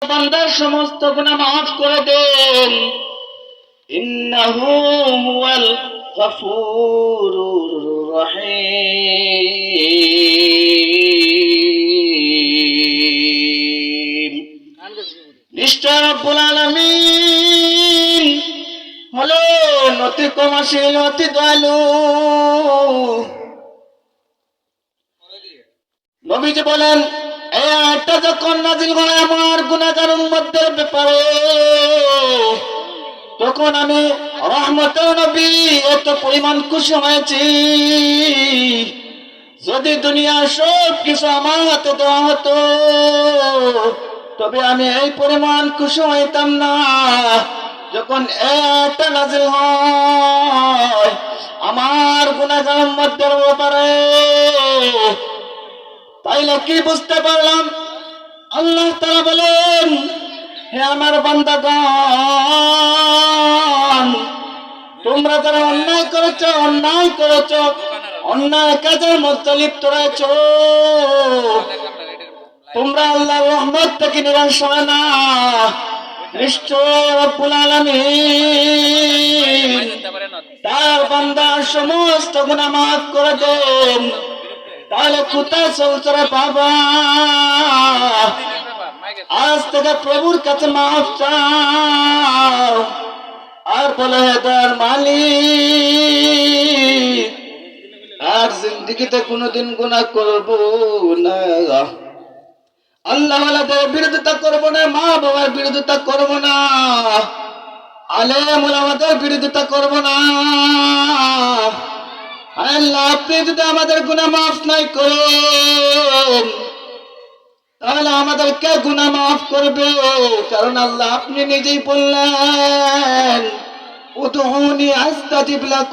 বান্দার সমস্ত গুনাহ মাফ করে দেন। ইন্নাহু হুয়াল গফুরুর রহিম। নিশ্চয় রব্বুল আলামিন হলেন অতি ক্ষমাশীল, অতি দয়ালু। নবীজি বলেন, এই আয়াতটা যখন নাযিল হয় আমার গুনাহগার উম্মতদের ব্যাপারে, তখন আমি রহমতের নবী এত পরিমাণ খুশি হয়েছি, যদি দুনিয়ার সব কিছু আমার হাতে দেওয়া হতো তবে আমি এই পরিমাণ খুশি হইতাম না। যখন একটা নাযিল হয় আমার গুনাহগার উম্মতদের ব্যাপারে, তাইলে কি বুঝতে পারলাম? আল্লাহ তাআলা বলেন, হে আমার বান্দাগণ, তোমরা যারা অন্যায় করেছো, অন্যায় কাজের মধ্যে লিপ্ত রয়েছো, তোমরা আল্লাহর রহমত থেকে নিরাশ হয় না। নিশ্চয় রব্বুল আলামিন তার বান্দার সমস্ত গুনাহ মাফ করে দেন। তাহলে কোথায় চলছে বাবা? আজ থেকে প্রভুর কাছে মাফ চাও আর বলে, হেদার মালিক আর জিন্দেগিতে কোনোদিন গুনাহ করব না, আল্লাহ ওয়ালাদের বিরোধিতা করব না, মা বাবার বিরোধিতা করব না, আলেম ওলামাদের বিরোধিতা করব না। আল্লাহ আপনি যদি আমাদের গুনাহ মাফ নাই করেন, তাহলে আমাদেরকে গুনাহ মাফ করবে। কারণ আল্লাহ আপনি নিজেই বললেন, উদউনি আস্তাজিব লাকুম।